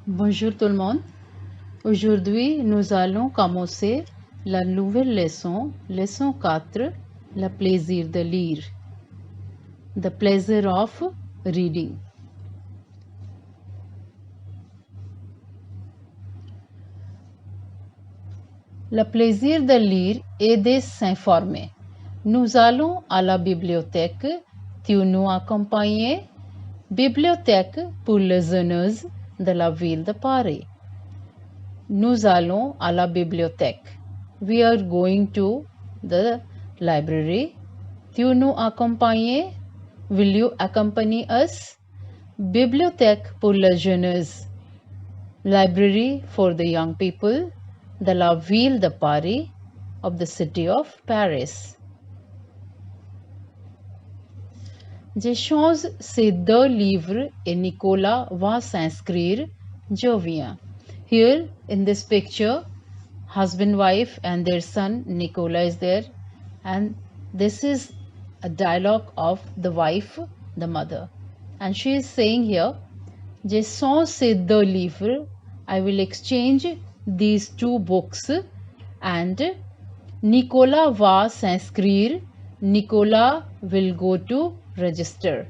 Bonjour tout le monde. Aujourd'hui, nous allons commencer la nouvelle leçon 4, le plaisir de lire. The pleasure of reading. Le plaisir de lire et de s'informer. Nous allons à la bibliothèque. Tu nous accompagnes? Bibliothèque pour les jeunes de la ville de Paris. Nous allons à la bibliothèque. We are going to the library. Tu nous accompagnes? Will you accompany us? Bibliothèque pour les jeunes. Library for the young people. De la ville de Paris, of the city of Paris. J'ai changé ces deux livres et Nicolas va s'inscrire. Je viens. Here in this picture, husband, wife and their son Nicola is there, and this is a dialogue of the wife, the mother, and she is saying here, j'ai changé ces deux livres, I will exchange these two books, and Nicolas va s'inscrire. Nicolas will go to register.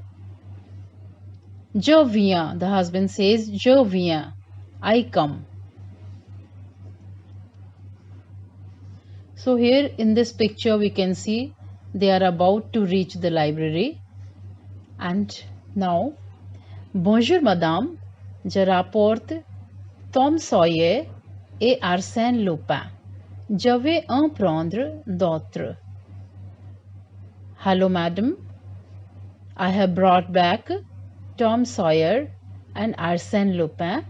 Je viens. The husband says, Je viens. I come. So here in this picture we can see they are about to reach the library. And now, Bonjour madame, je rapporte Tom Sawyer et Arsène Lupin. Je vais en prendre d'autres. Hello madam, I have brought back Tom Sawyer and Arsène Lupin.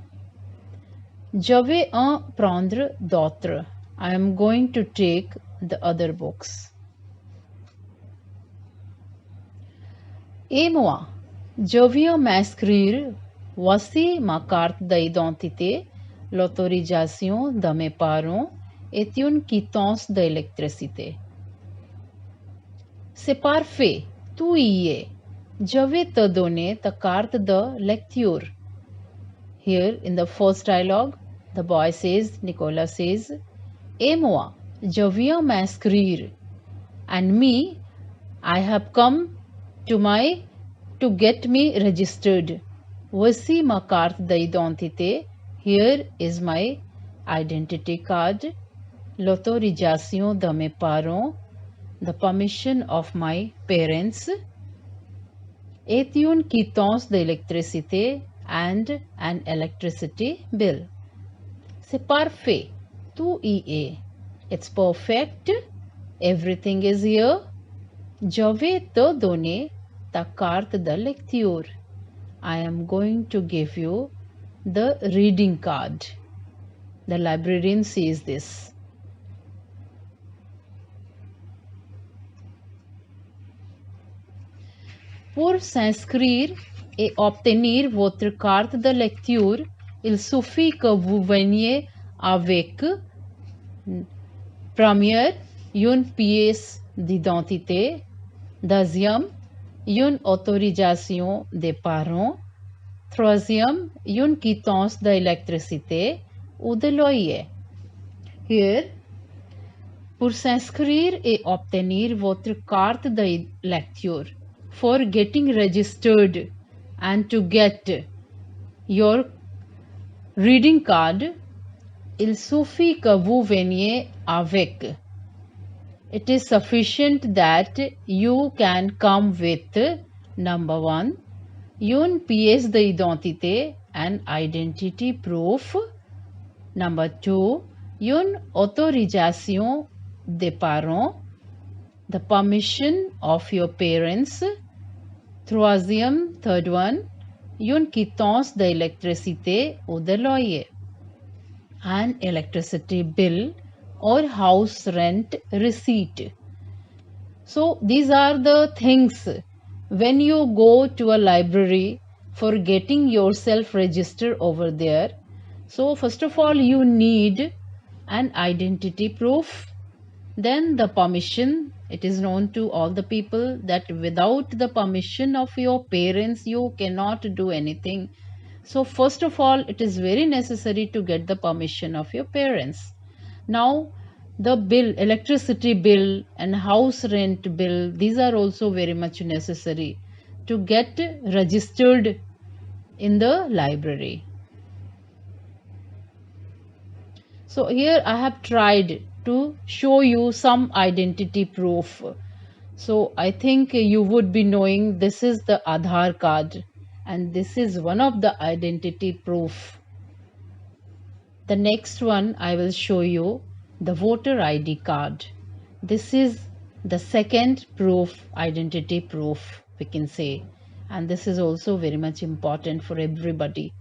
Je vais en prendre d'autres. I am going to take the other books. Et moi, je viens m'inscrire. Voici ma carte d'identité, l'autorisation de mes parents et une quittance d'électricité. C'est parfait, tu y es. Je vais te donner ta carte de lecture. Here in the first dialogue, the boy says, Nicola says, Et moi, je viens m'inscrire. And me, I have come to get me registered. Voici ma carte d'identité. Here is my identity card. L'autorisation de mes parents. The permission of my parents. Et une quittance d'électricité and an electricity bill. C'est parfait. Tu y es. It's perfect. Everything is here. Je vais te donner ta carte de lecture. I am going to give you the reading card. The librarian says this. Pour s'inscrire et obtenir votre carte de lecture, il suffit que vous veniez avec première, une pièce d'identité, deuxième, une autorisation des parents, troisième, une quittance d'électricité ou de loyer. Here, pour s'inscrire et obtenir votre carte de lecture, for getting registered and to get your reading card, il suffit que vous veniez avec. It is sufficient that you can come with number 1, une pièce d'identité, an identity proof. Number 2, une autorisation des parents, the permission of your parents. Troisième, third one, une quittance d'électricité ou de loyer. An electricity bill or house rent receipt. So these are the things when you go to a library for getting yourself registered over there. So first of all you need an identity proof, then the permission. It is known to all the people that without the permission of your parents you cannot do anything. So first of all, it is very necessary to get the permission of your parents. Now, the bill, electricity bill and house rent bill, these are also very much necessary to get registered in the library. So here I have tried to show you some identity proof. So I think you would be knowing this is the Aadhaar card and this is one of the identity proof. The next one I will show you the voter ID card. This is the second proof, identity proof we can say, and this is also very much important for everybody.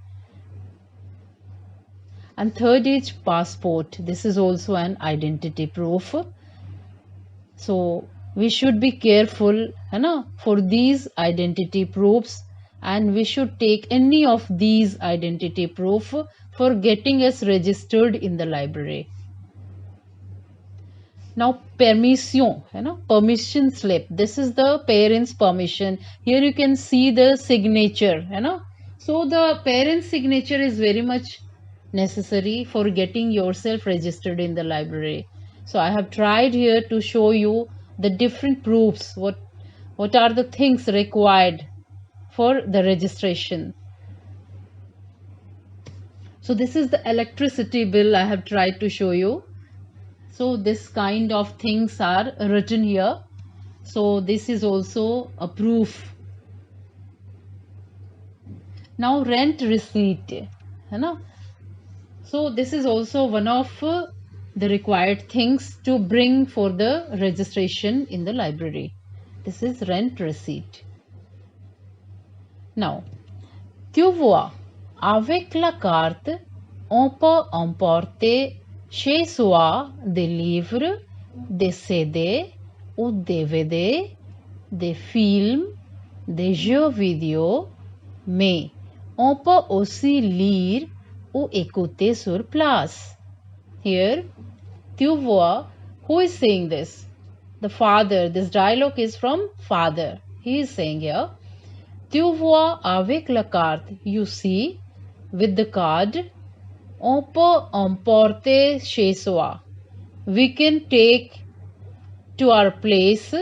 And third is passport. This is also an identity proof. So we should be careful for these identity proofs, and we should take any of these identity proof for getting us registered in the library. Now permission slip. This is the parents' permission. Here you can see the signature. So the parents' signature is very much necessary for getting yourself registered in the library. So I have tried here to show you the different proofs. What are the things required for the registration? So this is the electricity bill I have tried to show you. So this kind of things are written here. So this is also a proof. Now rent receipt. So this is also one of the required things to bring for the registration in the library. This is rent receipt. Now, tu vois, avec la carte, on peut emporter chez soi des livres, des CD ou DVD, des films, des jeux vidéo, mais on peut aussi lire ou écouter sur place. Here, tu vois, who is saying this? The father. This dialogue is from father. He is saying here, tu vois avec la carte. You see, with the card, on peut emporter chez soi. We can take to our place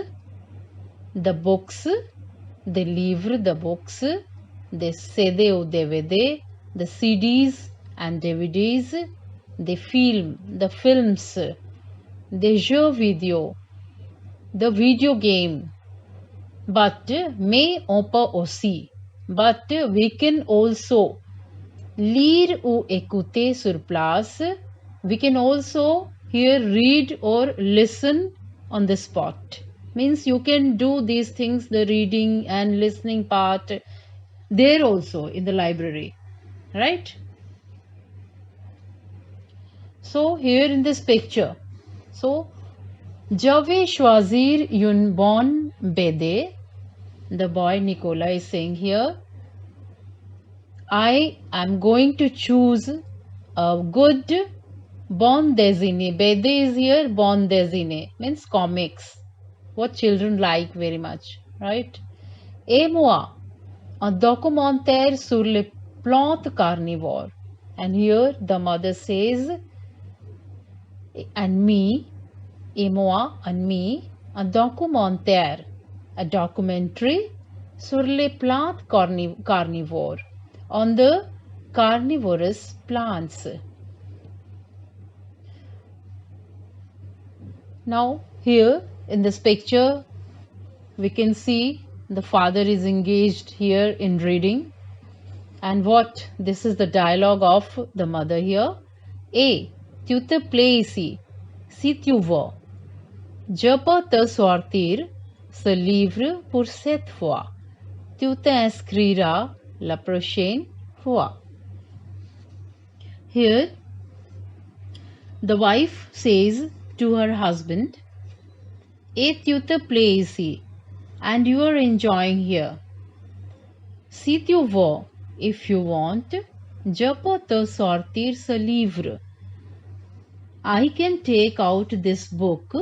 the books, the livre, the books, the CD ou DVD, the CDs and DVDs, the film, the films, the jeux vidéo, the video game. But mais on peut aussi. But we can also lire ou écouter sur place. We can also here read or listen on the spot. Means you can do these things, the reading and listening part, there also in the library, right? So here in this picture, so je vais choisir une bonne BD. The boy Nicola is saying here, I am going to choose a good bande dessinée. BD is here, bande dessinée means comics, what children like very much, right? Et moi, un documentaire sur les plantes carnivores. And here the mother says, and me, et moi, and me, un documentaire, a documentary sur les plantes carnivores, on the carnivorous plants. Now here in this picture we can see the father is engaged here in reading, and what this is the dialogue of the mother here. Et tu te plais ici, si tu veux, je peux te sortir ce livre pour cette fois. Tu t'inscriras la prochaine fois. Here the wife says to her husband, Et tu te plais ici, and you are enjoying here. Si tu veux, if you want, je peux te sortir ce livre. I can take out this book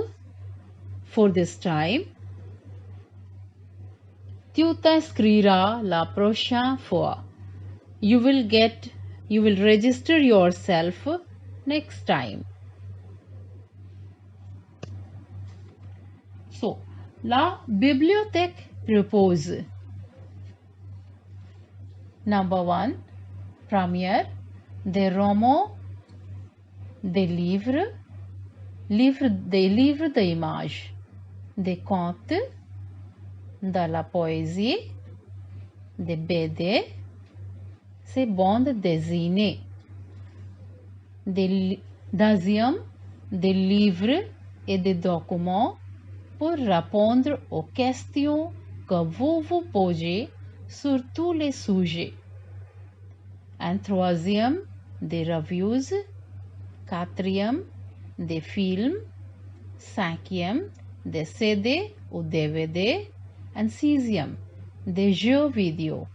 for this time. Tu t'inscriras la prochaine fois. you will register yourself next time. So, la bibliothèque propose. Number 1, première, des romans, des livres, des livres d'images, des contes, de la poésie, des BD, ces bandes dessinées, deuxième, des livres et des documents pour répondre aux questions que vous vous posez sur tous les sujets. Un troisième, des reviews. Quatrième, des films. Cinquième, des CD ou DVD. Et sixième, des jeux vidéo.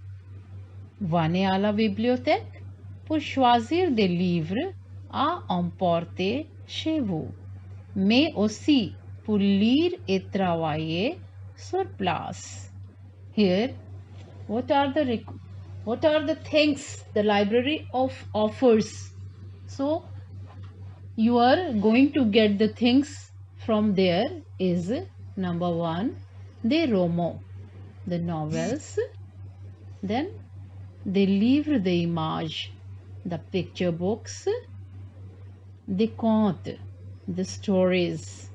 Venez à la bibliothèque pour choisir des livres à emporter chez vous, mais aussi pour lire et travailler sur place. Here, what are the things the library offers? So, you are going to get the things from there is number 1, des romans, the novels, then des livres d'images, the picture books, des contes, the stories,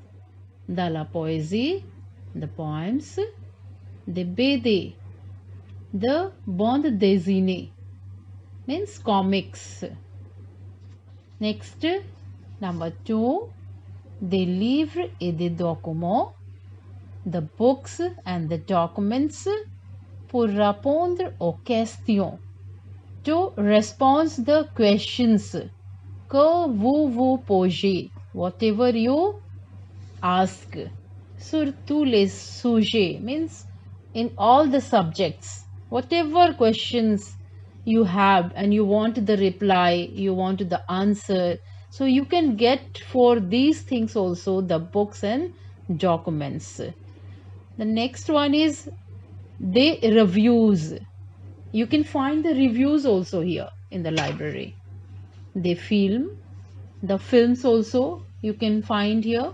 de la poésie, the poems, des BD, the bande dessinée, means comics. Next, number 2, des livres et des documents, the books and the documents pour répondre aux questions, to respond the questions que vous vous posez, whatever you ask, sur tous les sujets, means in all the subjects, whatever questions you have and you want the reply, you want the answer, so you can get for these things also the books and documents. The next one is the reviews. You can find the reviews also here in the library. The films also you can find here.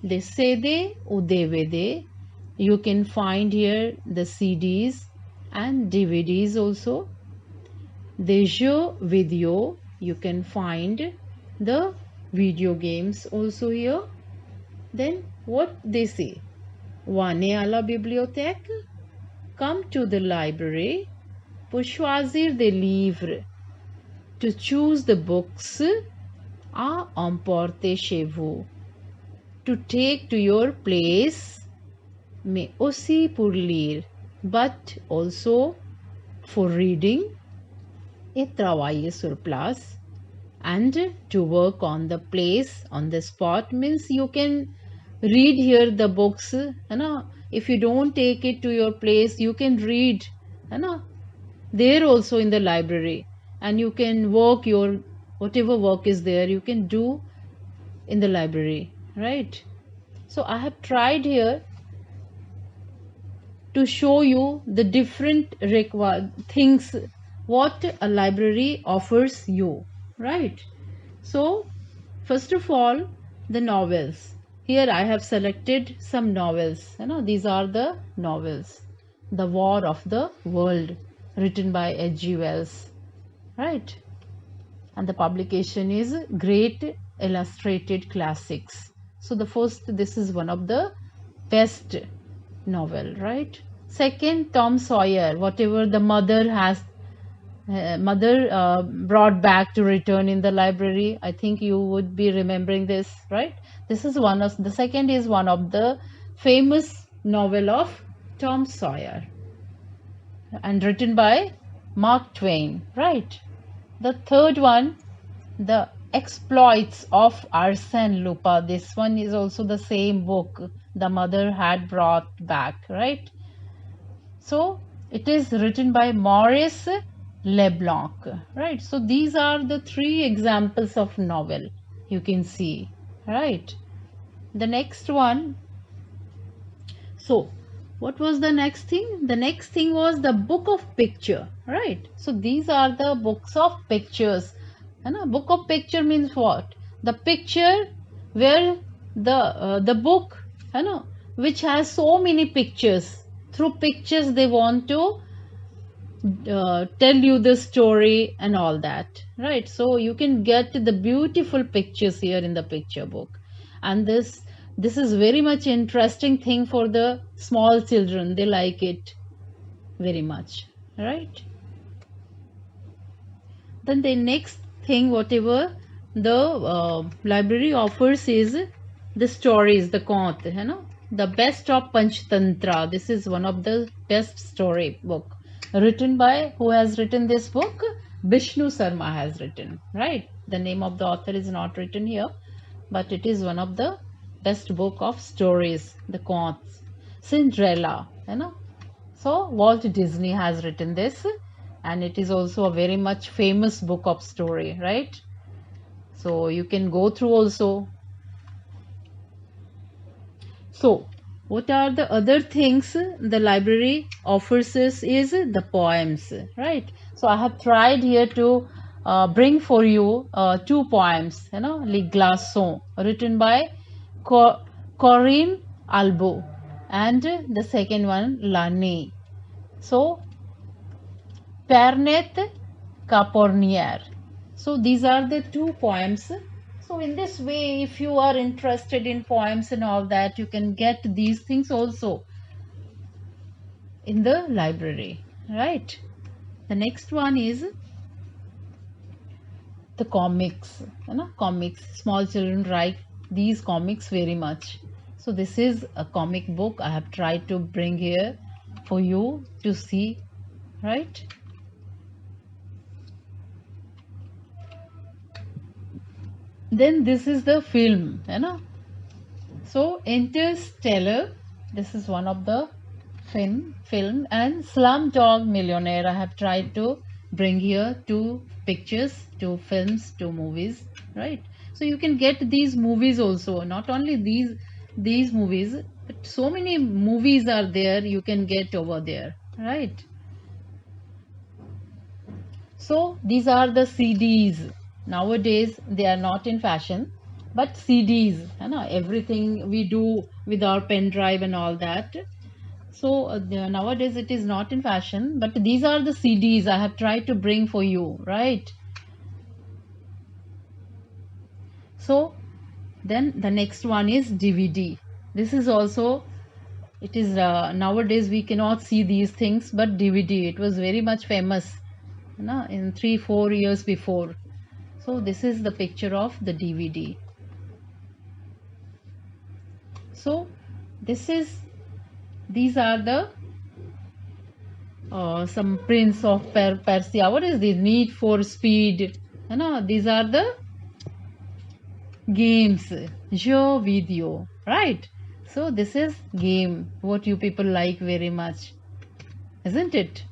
The CD or DVD, you can find here the CDs and DVDs also. The jeux video, you can find the video games also here. Then what they say? Venez à la bibliothèque, come to the library pour choisir des livres, to choose the books à emporter chez vous, to take to your place, mais aussi pour lire, but also for reading et travailler sur place, and to work on the place, on the spot, means you can read here the books, if you don't take it to your place, you can read there also in the library, and you can work your whatever work is there, you can do in the library, right? So I have tried here to show you the different things what a library offers you, right? So first of all, the novels. Here I have selected some novels. These are the novels. The War of the World, written by H.G. Wells, right? And the publication is Great Illustrated Classics. So the first, this is one of the best novel, right? Second, Tom Sawyer, whatever the mother brought back to return in the library. I think you would be remembering this, right? This is the second is one of the famous novel of Tom Sawyer and written by Mark Twain, right? The third one, The Exploits of Arsène Lupin. This one is also the same book the mother had brought back, right? So it is written by Maurice Leblanc, right? So these are the 3 examples of novel you can see, right? The next one, so what was the next thing? The next thing was the book of picture, right? So these are the books of pictures. And a book of picture means what? The picture where the book, you know, which has so many pictures. Through pictures, they want to tell you the story and all that, right? So you can get the beautiful pictures here in the picture book. And this is very much interesting thing for the small children. They like it very much, right? Then the next thing, whatever the library offers is the stories, the conte, you know, the best of Panchtantra. This is one of the best story book written by, who has written this book? Vishnu Sarma has written, right? The name of the author is not written here, but it is one of the best book of stories, the contes. Cinderella, you know. So Walt Disney has written this, and it is also a very much famous book of story, right? So you can go through also. So what are the other things the library offers us is the poems, right? So I have tried here to bring for you two poems, you know, Les Glaçons, written by Corinne Albo, and the second one, L'Année. So Pernette Capornier. So these are the two poems. So in this way, if you are interested in poems and all that, you can get these things also in the library, right? The next one is the comics, you know, comics. Small children like these comics very much. So this is a comic book I have tried to bring here for you to see, right? Then this is the film, you know. So Interstellar, this is one of the film, and Slumdog Millionaire. I have tried to bring here two pictures, two films, two movies, right? So you can get these movies also. Not only these movies, but so many movies are there you can get over there, right? So these are the CDs. Nowadays they are not in fashion, but CDs, you know, everything we do with our pen drive and all that. So nowadays it is not in fashion, but these are the CDs I have tried to bring for you, right? So then the next one is DVD. This is also, it is nowadays we cannot see these things, but DVD, it was very much famous, you know, in 3-4 years before. So this is the picture of the DVD. So these are the some Prince of Persia. What is this? Need for Speed. You know, these are the games. Joe video, right? So this is game. What you people like very much, isn't it?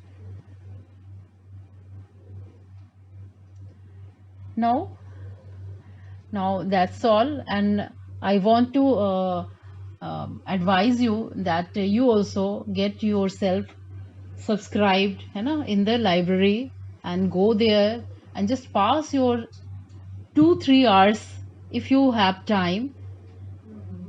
Now that's all, and I want to advise you that you also get yourself subscribed, you know, in the library, and go there and just pass your 2-3 hours if you have time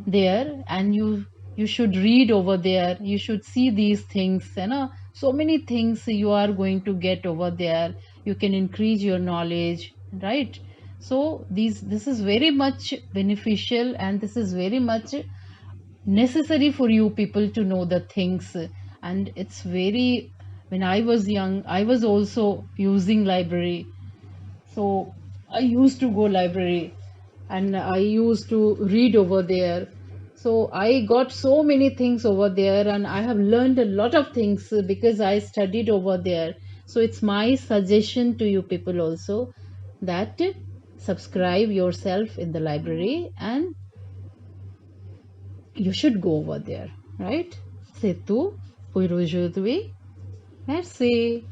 there, and you should read over there. You should see these things, you know, so many things you are going to get over there. You can increase your knowledge, right? So this is very much beneficial, and this is very much necessary for you people to know the things. And it's very, when I was young, I was also using library. So I used to go library and I used to read over there. So I got so many things over there, and I have learned a lot of things because I studied over there. So it's my suggestion to you people also that subscribe yourself in the library, and you should go over there, right? C'est tout pour aujourd'hui. Merci.